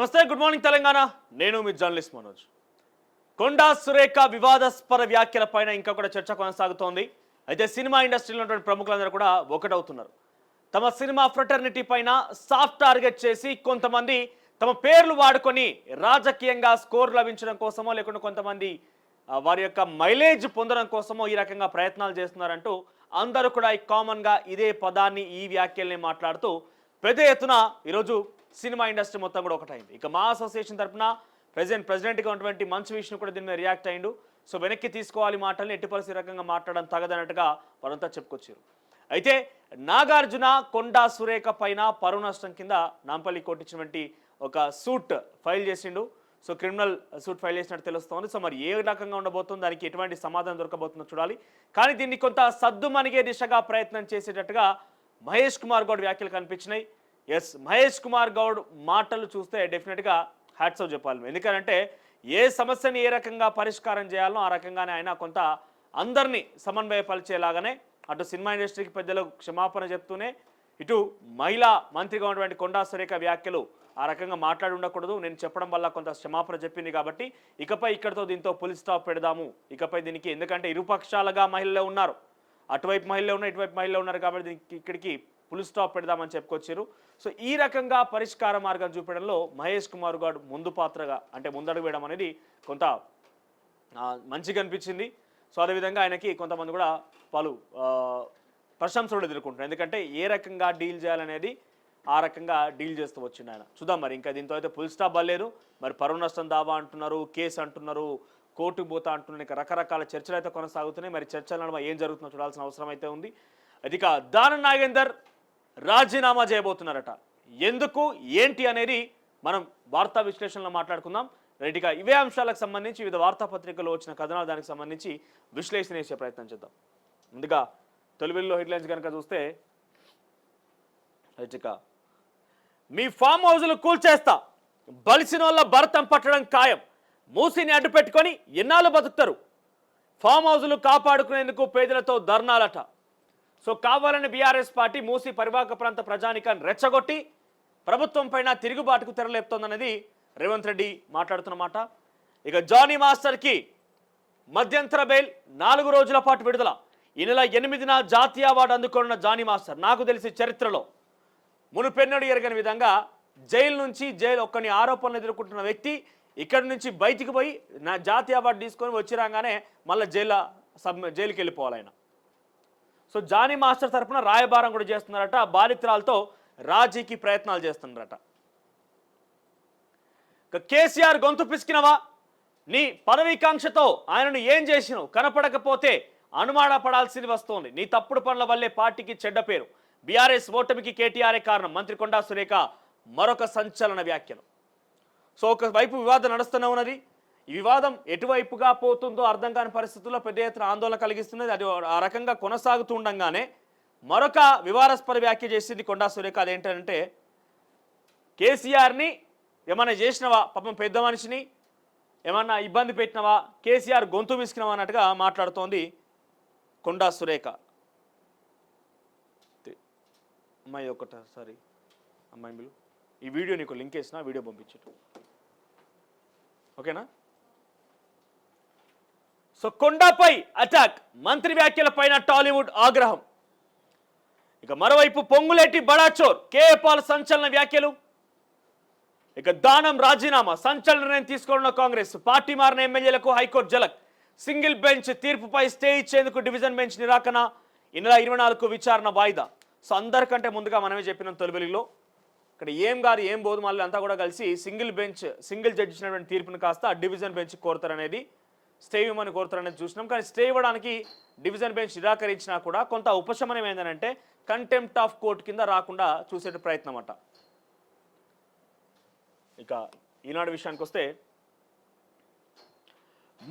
నమస్తే, good morning Telangana. నేను మీ journalist Manoj. Konda Surekha వివాదాస్పద వ్యాఖ్యలపైన ఇంకా కూడా చర్చ కొనసాగుతోంది. అయితే సినిమా ఇండస్ట్రీలో ఉన్నటువంటి ప్రముఖులందరూ కూడా ఒకటవుతున్నారు. తమ సినిమా ఫ్రెటర్నిటీ పైన సాఫ్ట్ టార్గెట్ చేసి కొంతమంది తమ పేర్లు వాడుకొని రాజకీయంగా స్కోర్ లభించడం కోసమో లేకుంటే కొంతమంది వారి యొక్క మైలేజ్ పొందడం కోసమో ఈ రకంగా ప్రయత్నాలు చేస్తున్నారంటూ అందరూ కూడా కామన్గా ఇదే పదాన్ని ఈ వ్యాఖ్యల్ని మాట్లాడుతూ పెద్ద ఎత్తున ఈరోజు సినిమా ఇండస్ట్రీ మొత్తం కూడా ఒకటైంది. ఇక మా అసోసియేషన్ తరఫున ప్రెసిడెంట్గా ఉన్నటువంటి మంచు విష్ణు కూడా దీని మీద రియాక్ట్ అయ్యిండు. సో వెనక్కి తీసుకోవాలి మాటల్ని, ఎట్టి పరిస్థితి రకంగా మాట్లాడడం తగదన్నట్టుగా వారంతా చెప్పుకొచ్చారు. అయితే నాగార్జున కొండా సురేఖ పైన పరువు నష్టం కింద నాంపల్లి కోర్టు ఇచ్చినటువంటి ఒక సూట్ ఫైల్ చేసిండు. సో క్రిమినల్ సూట్ ఫైల్ చేసినట్టు తెలుస్తోంది. సో మరి ఏ రకంగా ఉండబోతుందో, దానికి ఎటువంటి సమాధానం దొరకబోతుందో చూడాలి. కానీ దీన్ని కొంత సద్దుమణిగే దిశగా ప్రయత్నం చేసేటట్టుగా మహేష్ కుమార్ గౌడ్ వ్యాఖ్యలు కనిపించినాయి. ఎస్, మహేష్ కుమార్ గౌడ్ మాటలు చూస్తే డెఫినెట్గా హ్యాట్స్ ఆఫ్ చెప్పాలి. ఎందుకంటే ఏ సమస్యని ఏ రకంగా పరిష్కారం చేయాలో ఆ రకంగానే ఆయన కొంత అందరినీ సమన్వయపరిచేలాగానే అటు సినిమా ఇండస్ట్రీకి పెద్దలకు క్షమాపణ చెప్తూనే ఇటు మహిళా మంత్రిగా ఉన్నటువంటి కొండా సురేఖ వ్యాఖ్యలు ఆ రకంగా మాట్లాడి ఉండకూడదు, నేను చెప్పడం వల్ల కొంత క్షమాపణ చెప్పింది కాబట్టి ఇకపై ఇక్కడితో దీంతో ఫుల్ స్టాప్ పెడదాము, ఇకపై దీనికి, ఎందుకంటే ఇరుపక్షాలుగా మహిళలే ఉన్నారు, అటువైపు మహిళలు ఉన్నారు, ఇటువైపు మహిళలు ఉన్నారు కాబట్టి దీనికి ఇక్కడికి ఫుల్ స్టాప్ పెడదామని చెప్పుకొచ్చారు. సో ఈ రకంగా పరిష్కార మార్గం చూపడంలో మహేష్ కుమార్ గౌడ్ ముందు పాత్రగా, అంటే ముందడుగు వేయడం అనేది కొంత మంచిగా అనిపించింది. సో అదేవిధంగా ఆయనకి కొంతమంది కూడా పలు ప్రశంసలు ఎదుర్కొంటున్నారు. ఎందుకంటే ఏ రకంగా డీల్ చేయాలనేది ఆ రకంగా డీల్ చేస్తూ వచ్చిండు ఆయన. చూద్దాం మరి, ఇంకా దీంతో అయితే ఫుల్ స్టాప్ అవ్వలేదు. మరి పరువు నష్టం దావా అంటున్నారు, కేసు అంటున్నారు, కోర్టుకు పోతా అంటున్నారు, ఇంకా రకరకాల చర్చలు అయితే కొనసాగుతున్నాయి. మరి చర్చల నడుమ ఏం జరుగుతుందో చూడాల్సిన అవసరం అయితే ఉంది. అదిక దానం నాగేందర్ రాజీనామా చేయబోతున్నారట. ఎందుకు ఏంటి అనేది మనం వార్తా విశ్లేషణలో మాట్లాడుకుందాం. రైట్గా ఇవే అంశాలకు సంబంధించి వివిధ వార్తాపత్రికల్లో వచ్చిన కథనాలు దానికి సంబంధించి విశ్లేషణ చేసే ప్రయత్నం చేద్దాం. ముందుగా తొలివెల్లో హెడ్లైన్స్ కనుక చూస్తే, రైట్గా మీ ఫామ్ హౌస్లు కూల్చేస్తా, బలిసిన వాళ్ళ భరతం పట్టడం ఖాయం, మూసిని అడ్డు పెట్టుకొని ఎన్నాళ్ళు బతుకుతారు, ఫామ్ హౌస్లు కాపాడుకునేందుకు పేదలతో ధర్నాలట. సో కావాలని బీఆర్ఎస్ పార్టీ మూసి పరివాహక ప్రాంత ప్రజానికాన్ని రెచ్చగొట్టి ప్రభుత్వం పైన తిరుగుబాటుకు తెరలేపుతోందనేది రేవంత్ రెడ్డి మాట్లాడుతున్నమాట. ఇక జానీ మాస్టర్కి మధ్యంతర బెయిల్ 4 రోజుల పాటు విడుదల. ఈ నెల 8న జాతీయ అవార్డు అందుకున్న జానీ మాస్టర్ నాకు తెలిసి చరిత్రలో మునుపెన్నడు ఎరగని విధంగా జైలు నుంచి ఒక్కని ఆరోపణలు ఎదుర్కొంటున్న వ్యక్తి ఇక్కడి నుంచి బయటికి పోయి నా జాతీయ అవార్డు తీసుకొని వచ్చి రాగానే మళ్ళీ జైలుకి వెళ్ళిపోవాలి ఆయన. సో జానీ మాస్టర్ తరఫున రాయబారం కూడా చేస్తున్నారట. బాధితురాలతో రాజీకి ప్రయత్నాలు చేస్తున్నారట. కేసీఆర్ గొంతు పిసికినవా, నీ పదవీకాంక్షతో ఆయనను ఏం చేసినావు, కనపడకపోతే అనుమాన పడాల్సింది వస్తోంది, నీ తప్పుడు పనుల వల్లే పార్టీకి చెడ్డ పేరు, బీఆర్ఎస్ ఓటమికి కేటీఆర్ఏ కారణం, మంత్రి కొండా సురేఖ మరొక సంచలన వ్యాఖ్యలు. సో ఒకవైపు వివాదం నడుస్తూనే ఉన్నది. ఈ వివాదం ఎటువైపుగా పోతుందో అర్థం కాని పరిస్థితుల్లో పెద్ద ఎత్తున ఆందోళన కలిగిస్తున్నది. అది ఆ రకంగా కొనసాగుతూ ఉండగానే మరొక వివాదాస్పద వ్యాఖ్య చేసింది కొండా సురేఖ. అదేంటంటే, కేసీఆర్ని ఏమన్నా చేసినవా, పాపం పెద్ద మనిషిని ఏమన్నా ఇబ్బంది పెట్టినవా, కేసీఆర్ గొంతు విసికినవా అన్నట్టుగా మాట్లాడుతోంది కొండా సురేఖ. అమ్మాయి ఒకసారి అమ్మాయి బిలు ఈ వీడియో నీకు లింక్ వేసిన, వీడియో పంపించు, ఓకేనా? సో కొండాపై అటాక్, మంత్రి వ్యాఖ్యలపైన టాలీవుడ్ ఆగ్రహం. ఇక మరోవైపు పొంగులేటి బడాచోర్ కేఏ పాల్ సంచలన వ్యాఖ్యలు. ఇక దానం రాజీనామా, సంచలన నిర్ణయం తీసుకున్న కాంగ్రెస్, పార్టీ మారిన ఎమ్మెల్యేలకు హైకోర్టు జలక్, సింగిల్ బెంచ్ తీర్పుపై స్టే ఇచ్చేందుకు డివిజన్ బెంచ్ నిరాకరణ, ఈ నెల 24కు విచారణ వాయిదా. సో అందరికంటే ముందుగా మనమే చెప్పినాం తొలివెలిలో, ఇక్కడ ఏం కాదు ఏం బోధు మళ్ళీ అంతా కూడా కలిసి సింగిల్ జడ్జి ఇచ్చినటువంటి తీర్పును కాస్త డివిజన్ బెంచ్ కోరుతారనేది, స్టే ఇవ్వమని కోరుతారనేది చూసినాం. కానీ స్టే ఇవ్వడానికి డివిజన్ బెంచ్ నిరాకరించినా కూడా కొంత ఉపశమనం ఏంటంటే కంటెంప్ట్ ఆఫ్ కోర్టు కింద రాకుండా చూసే ప్రయత్నం అట. ఇక ఈనాడు విషయానికి వస్తే,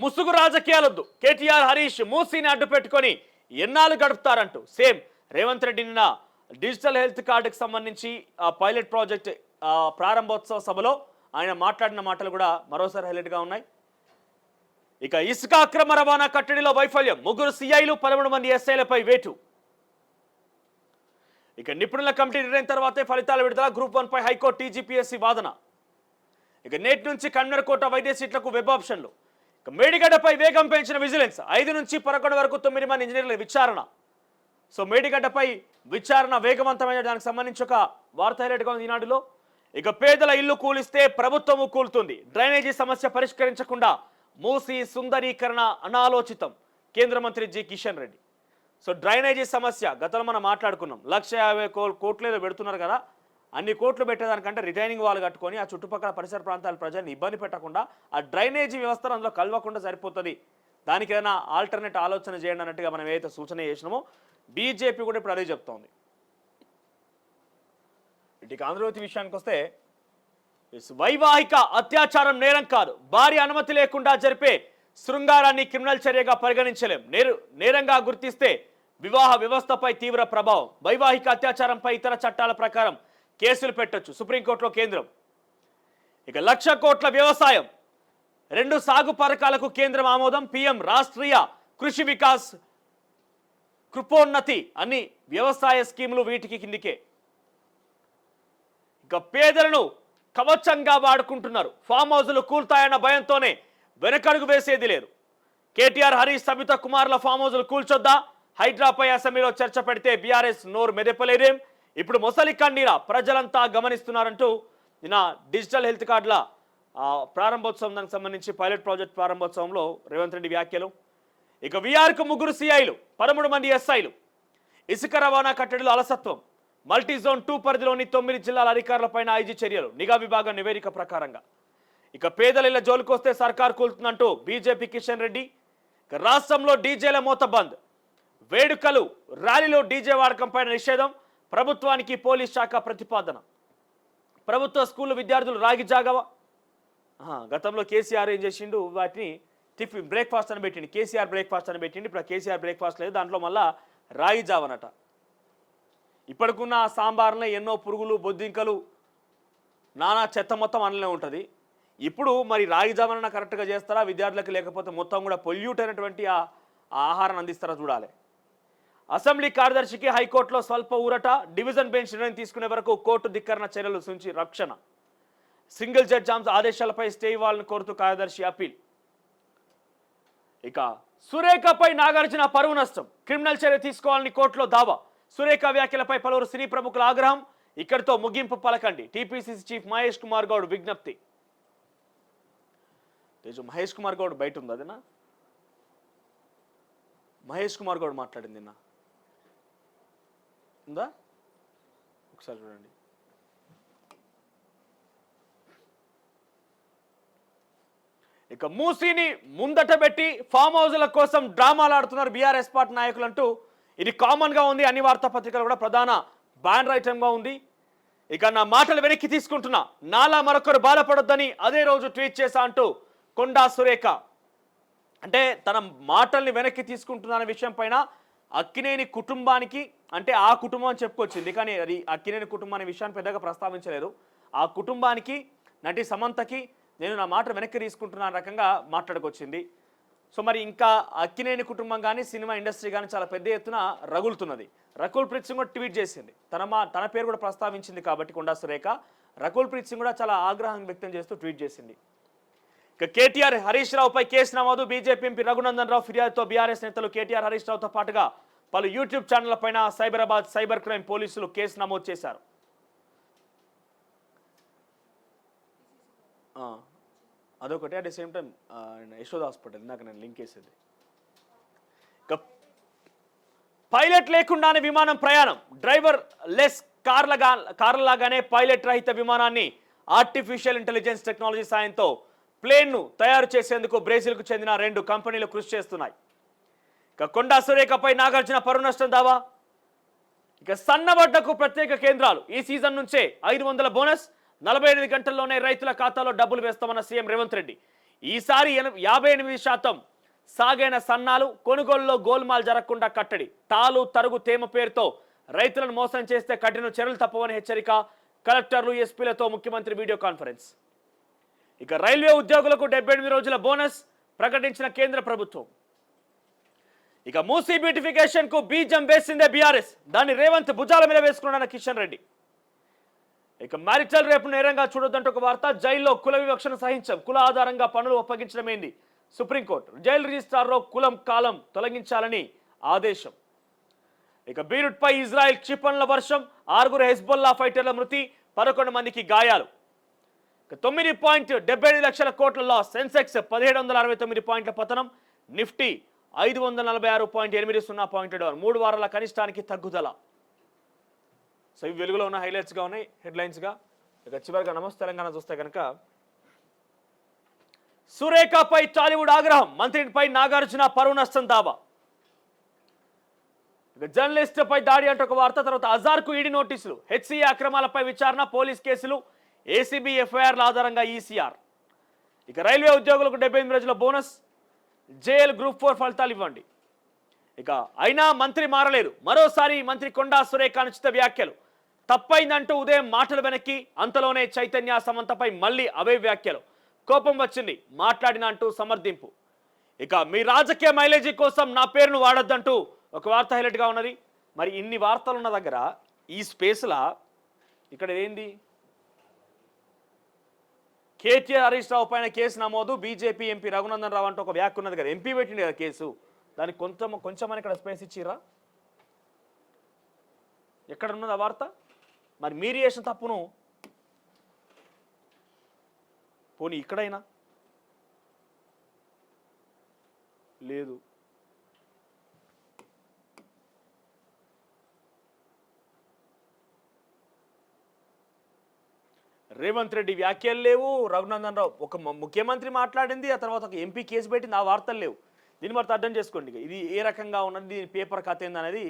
ముసుగు రాజకీయాలొద్దు, కేటీఆర్ హరీష్ మూసీని అడ్డు పెట్టుకొని ఎన్నాళ్ళు గడుపుతారంటూ సేమ్ రేవంత్ రెడ్డి నిన్న డిజిటల్ హెల్త్ కార్డుకి సంబంధించి ఆ పైలట్ ప్రాజెక్ట్ ప్రారంభోత్సవ సభలో ఆయన మాట్లాడిన మాటలు కూడా మరోసారి హైలైట్గా ఉన్నాయి. ఇక ఇసుక అక్రమ రవాణా కట్టడిలో వైఫల్యం, 3 సిఐలు 13 మంది ఎస్ఐలపై వేటు. ఇక నిపుణుల కమిటీ నిర్ణయం తర్వాతే ఫలితాల విడుదల, గ్రూప్ 1 పై హైకోర్టు టీజీపీఎస్సీ వాదన. ఇక నేటి నుంచి కన్నెరకోట వైద్య సీట్లకు వెబ్ ఆప్షన్లు. ఇక మేడిగడ్డపై వేగం పెంచిన విజిలెన్స్. 5 నుంచి 11 వరకు 9 మంది ఇంజనీర్ల విచారణ. సో మేడిగడ్డపై విచారణ వేగవంతమైన దానికి సంబంధించి ఒక వార్త హైలైట్గా ఉంది ఈనాడులో. ఇక పేదల ఇల్లు కూలిస్తే ప్రభుత్వము కూలుతుంది. డ్రైనేజీ సమస్య పరిష్కరించకుండా మూసి సుందరీకరణ అనాలోచితం. కేంద్ర మంత్రి G Kishan Reddy. So drainage సమస్య గతంలో మనం మాట్లాడుకున్నాం. 150 కోట్లు ఏదో పెడుతున్నారు కదా, అన్ని కోట్లు పెట్టేదానికంటే రిటైనింగ్ వాల్ కట్టుకొని ఆ చుట్టుపక్కల పరిసర ప్రాంతాల ప్రజల్ని ఇబ్బంది పెట్టకుండా ఆ డ్రైనేజీ వ్యవస్థను అందులో కలవకుండా సరిపోతుంది. దానికి ఏదైనా ఆల్టర్నేట్ ఆలోచన చేయండి అన్నట్టుగా మనం ఏదైతే సూచన చేసినామో బీజేపీ కూడా ఇప్పుడు అదే చెప్తోంది. ఇటు ఆంధ్రజ్యోతి విషయానికి వస్తే, వైవాహిక అత్యాచారం నేరం కాదు, భార్య అనుమతి లేకుండా జరిపే శృంగారాన్ని క్రిమినల్ చర్యగా పరిగణించలేం. నేరంగా గుర్తిస్తే వివాహ వ్యవస్థపై తీవ్ర ప్రభావం. వైవాహిక అత్యాచారంపై ఇతర చట్టాల ప్రకారం కేసులు పెట్టొచ్చు. సుప్రీంకోర్టులో కేంద్రం. ఇక 1,00,000 కోట్ల వ్యవసాయం, 2 సాగు పథకాలకు కేంద్రం ఆమోదం. పీఎం రాష్ట్రీయ కృషి వికాస్, కృపోన్నతి అన్ని వ్యవసాయ స్కీములు వీటికి కిందికే. ఇక పేదలను కవచంగా వాడుకుంటున్నారు. ఫామ్ హౌజులు కూల్తాయన్న భయంతోనే వెనకడుగు వేసేది లేదు. కేటీఆర్, హరీష్, సబితా కుమార్ల ఫామ్ హౌజులు కూల్చొద్దా? హైడ్రాపై అసెంబ్లీలో చర్చ పెడితే బీఆర్ఎస్ నోరు మెదపలేదేం? ఇప్పుడు మొసలి కన్నీరా ప్రజలంతా గమనిస్తున్నారంటూ నిన్న డిజిటల్ హెల్త్ కార్డుల ప్రారంభోత్సవం దానికి సంబంధించి పైలట్ ప్రాజెక్ట్ ప్రారంభోత్సవంలో రేవంత్ రెడ్డి వ్యాఖ్యలు. ఇక వీఆర్కు 3 సిఐలు, 13 మంది ఎస్ఐలు. ఇసుక రవాణా కట్టడిలో అలసత్వం. మల్టీజోన్ 2 పరిధిలోని 9 జిల్లాల అధికారులపైన ఐజీ చర్యలు. నిఘా విభాగం నివేదిక ప్రకారంగా. ఇక పేదల ఇళ్ల జోలికొస్తే సర్కార్ కూలుతుందంటూ బీజేపీ కిషన్ రెడ్డి. ఇక రాష్ట్రంలో డీజేల మోత బంద్. వేడుకలు, ర్యాలీలో డీజే వాడకం పైన నిషేధం. ప్రభుత్వానికి పోలీస్ శాఖ ప్రతిపాదన. ప్రభుత్వ స్కూల్ విద్యార్థులు రాగి జాగవా? గతంలో కేసీఆర్ ఏం చేసిండు, వాటిని టిఫిన్ బ్రేక్ఫాస్ట్ అని పెట్టిండి. కేసీఆర్ బ్రేక్ఫాస్ట్ అని పెట్టిండి. ఇప్పుడు కేసీఆర్ బ్రేక్ఫాస్ట్ లేదు, దాంట్లో మళ్ళా రాగి జావనట. ఇప్పటికున్న సాంబార్లో ఎన్నో పురుగులు, బొద్దింకలు, నానా చెత్త మొత్తం అందులోనే ఉంటుంది. ఇప్పుడు మరి రాగి జావన కరెక్ట్గా చేస్తారా విద్యార్థులకు, లేకపోతే మొత్తం కూడా పొల్యూట్ అయినటువంటి ఆ ఆహారాన్ని అందిస్తారా చూడాలి. అసెంబ్లీ కార్యదర్శికి హైకోర్టులో స్వల్ప ఊరట. డివిజన్ బెంచ్ నిర్ణయం తీసుకునే వరకు కోర్టు ధిక్కరణ చర్యల నుంచి రక్షణ. సింగిల్ జడ్జ్ ఆదేశాలపై స్టే ఇవ్వాలని కోరుతూ కార్యదర్శి అప్పీల్. ఇక సురేఖపై నాగార్జున పరువు నష్టం, క్రిమినల్ చర్య తీసుకోవాలని కోర్టులో దావా. సురేఖ వ్యాఖ్యలపై పలువురు సినీ ప్రముఖుల ఆగ్రహం. ఇక్కడితో ముగింపు పలకండి. టీపీసీసీ చీఫ్ మహేష్ కుమార్ గౌడ్ విజ్ఞప్తి. మహేష్ కుమార్ గౌడ్ బయట ఉంది, అదేనా? మహేష్ కుమార్ గౌడ్ మాట్లాడింది నిన్న, ఉందా? ఒకసారి చూడండి. ఇక మూసీని ముందట పెట్టి ఫామ్ హౌజుల కోసం డ్రామాలు ఆడుతున్నారు బీఆర్ఎస్ పార్టీ నాయకులు అంటూ ఇది కామన్ గా ఉంది. అన్ని వార్తాపత్రికలు కూడా ప్రధాన బ్యానర్ ఐటమ్ గా ఉంది. ఇక నా మాటలు వెనక్కి తీసుకుంటున్నా, నాలా మరొకరు బాధపడొద్దని అదే రోజు ట్వీట్ చేశా అంటూ కొండా సురేఖ అంటే తన మాటల్ని వెనక్కి తీసుకుంటున్న విషయం పైన అక్కినేని కుటుంబానికి, అంటే ఆ కుటుంబం అని చెప్పుకొచ్చింది, కానీ అది అక్కినేని కుటుంబం అనే విషయాన్ని పెద్దగా ప్రస్తావించలేదు. ఆ కుటుంబానికి, నటి సమంతకి నేను నా మాట వెనక్కి తీసుకుంటున్న రకంగా మాట్లాడుకొచ్చింది. సో మరి ఇంకా అక్కినేని కుటుంబం కానీ సినిమా ఇండస్ట్రీ కానీ చాలా పెద్ద ఎత్తున రగులుతున్నది. రకుల్ ప్రీత్ సింగ్ కూడా ట్వీట్ చేసింది, తన పేరు కూడా ప్రస్తావించింది కాబట్టి కొండా సురేఖ. రకుల్ ప్రీత్ సింగ్ కూడా చాలా ఆగ్రహం వ్యక్తం చేస్తూ ట్వీట్ చేసింది. ఇక కేటీఆర్, హరీష్ రావుపై కేసు నమోదు. బీజేపీ ఎంపీ రఘునందన్ రావు ఫిర్యాదుతో బీఆర్ఎస్ నేతలు కేటీఆర్, హరీష్ రావుతో పాటుగా పలు యూట్యూబ్ ఛానళ్ల పైన సైబరాబాద్ సైబర్ క్రైమ్ పోలీసులు కేసు నమోదు చేశారు. అదొకటి. At the same time Yashoda hospital ఇందాక నేను లింక్ చేసేది. ఇక పైలట్ లేకుండానే విమానం ప్రయాణం. డ్రైవర్ లెస్ కార్లలాగానే పైలట్ రహిత విమానాన్ని ఆర్టిఫిషియల్ ఇంటెలిజెన్స్ టెక్నాలజీ సాయంతో ప్లేన్ను తయారు చేసేందుకు బ్రెజిల్కు చెందిన 2 కంపెనీలు కృషి చేస్తున్నాయి. ఇక కొండా సురేఖపై నాగార్జున పరువు నష్టం దావా. ఇక సన్నబడ్డకు ప్రత్యేక కేంద్రాలు. ఈ సీజన్ నుంచే 500 బోనస్. 48 గంటల్లోనే రైతుల ఖాతాలో డబ్బులు వేస్తామన్న సీఎం రేవంత్ రెడ్డి. ఈసారి 58% సాగైన సన్నాలు, కొనుగోలులో గోల్మాల్ జరగకుండా కట్టడి. తాలు తరుగు తేమ పేరుతో రైతులను మోసం చేస్తే కఠిన చర్యలు తప్పవని హెచ్చరిక. కలెక్టర్లు, ఎస్పీలతో ముఖ్యమంత్రి వీడియో కాన్ఫరెన్స్. ఇక రైల్వే ఉద్యోగులకు 78 రోజుల బోనస్ ప్రకటించిన కేంద్ర ప్రభుత్వం. ఇక మూసీ బ్యూటిఫికేషన్ కు బీజం వేసిందే బీఆర్ఎస్. దాన్ని రేవంత్ భుజాల మీద వేసుకున్నాడన్న కిషన్ రెడ్డి. ఇక మ్యారిటల్ రేపు నేరంగా చూడొద్దంటే ఒక వార్త. జైల్లో కుల వివక్షను సహించం, కుల ఆధారంగా పనులు ఒప్పగించడమేంది సుప్రీంకోర్టు. జైలు రిజిస్ట్రార్లో కులం కాలం తొలగించాలని ఆదేశం. ఇక బీరుట్పై ఇజ్రాయెల్ క్షిపణుల వర్షం, 6 హెజ్బొల్లా ఫైటర్ల మృతి, 11 మందికి గాయాలు. 9.75 లక్షల కోట్ల లాస్. సెన్సెక్స్ 1769 పాయింట్ల పతనం. నిఫ్టీ 546.80 పాయింట్ల డౌన్. 3 వారాల కనిష్టానికి తగ్గుదల. సో ఇవి వెలుగులో ఉన్న హైలైట్స్గా ఉన్నాయి హెడ్లైన్స్గా. ఇక చివరిగా నమస్తే తెలంగాణ చూస్తే కనుక సురేఖపై టాలీవుడ్ ఆగ్రహం, మంత్రిపై నాగార్జున పరువు నష్టం దావా. ఇక జర్నలిస్ట్ పై దాడి అంటే ఒక వార్త. తర్వాత అజార్కు ఈడీ నోటీసులు, హెచ్సిఏ అక్రమాలపై విచారణ, పోలీస్ కేసులు, ఏసీబీ ఎఫ్ఐఆర్ల ఆధారంగా ఈసీఆర్. ఇక రైల్వే ఉద్యోగులకు 78 రోజుల బోనస్, జేఎల్ గ్రూప్ 4 ఫలితాలు ఇవ్వండి. ఇక అయినా మంత్రి మారలేదు, మరోసారి మంత్రి కొండా సురేఖ అనుచిత వ్యాఖ్యలు. తప్పైందంటూ ఉదయం మాటలు వెనక్కి, అంతలోనే చైతన్య సమంతపై మళ్ళీ అవే వ్యాఖ్యలు. కోపం వచ్చింది మాట్లాడిన అంటూ సమర్థింపు. ఇక మీ రాజకీయ మైలేజీ కోసం నా పేరును వాడొద్దంటూ ఒక వార్త హైలైట్గా ఉన్నది. మరి ఇన్ని వార్తలు ఉన్న దగ్గర ఈ స్పేస్లా ఇక్కడ ఏంది, కేటీఆర్ హరీష్ రావు పైన కేసు నమోదు, బీజేపీ ఎంపీ రఘునందన్ రావు అంటూ ఒక వ్యాఖ్య ఉన్నది కదా, ఎంపీ పెట్టింది కదా కేసు. దానికి కొంచెమని ఇక్కడ స్పేస్ ఇచ్చిరా? ఎక్కడ ఉన్నది ఆ వార్త? మరి మీరు చేసిన తప్పును పోనీ ఇక్కడైనా లేదు. రేవంత్ రెడ్డి వ్యాఖ్యలు లేవు, రఘునందన్ రావు ఒక ముఖ్యమంత్రి మాట్లాడింది, ఆ తర్వాత ఒక ఎంపీ కేసు పెట్టింది, ఆ వార్తలు లేవు. దీన్ని మరి అర్థం చేసుకోండి, ఇది ఏ రకంగా ఉన్నది, దీని పేపర్ కథ ఏంది అనేది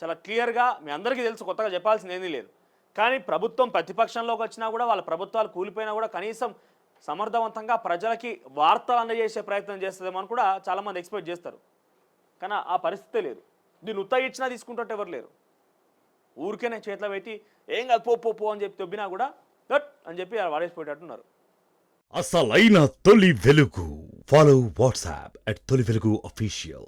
చాలా క్లియర్గా మీ అందరికీ తెలుసు, కొత్తగా చెప్పాల్సింది ఏమీ లేదు. కానీ ప్రభుత్వం ప్రతిపక్షంలోకి వచ్చినా కూడా, వాళ్ళ ప్రభుత్వాలు కూలిపోయినా కూడా కనీసం సమర్థవంతంగా ప్రజలకి వార్తలు అందజేసే ప్రయత్నం చేస్తుందేమో అని కూడా చాలామంది ఎక్స్పెక్ట్ చేస్తారు. కానీ ఆ పరిస్థితే లేదు. దీన్ని ఉత్తగా ఇచ్చినా తీసుకుంటే ఎవరు లేరు. ఊరికేనే చేతిలో పెట్టి ఏం కాదు పో అని చెప్పి తొబ్బినా కూడా దట్ అని చెప్పి వాడేసిపోయేటట్టున్నారు. అసలైన తొలి వెలుగు. ఫాలో వాట్సాప్ @తొలి వెలుగు official.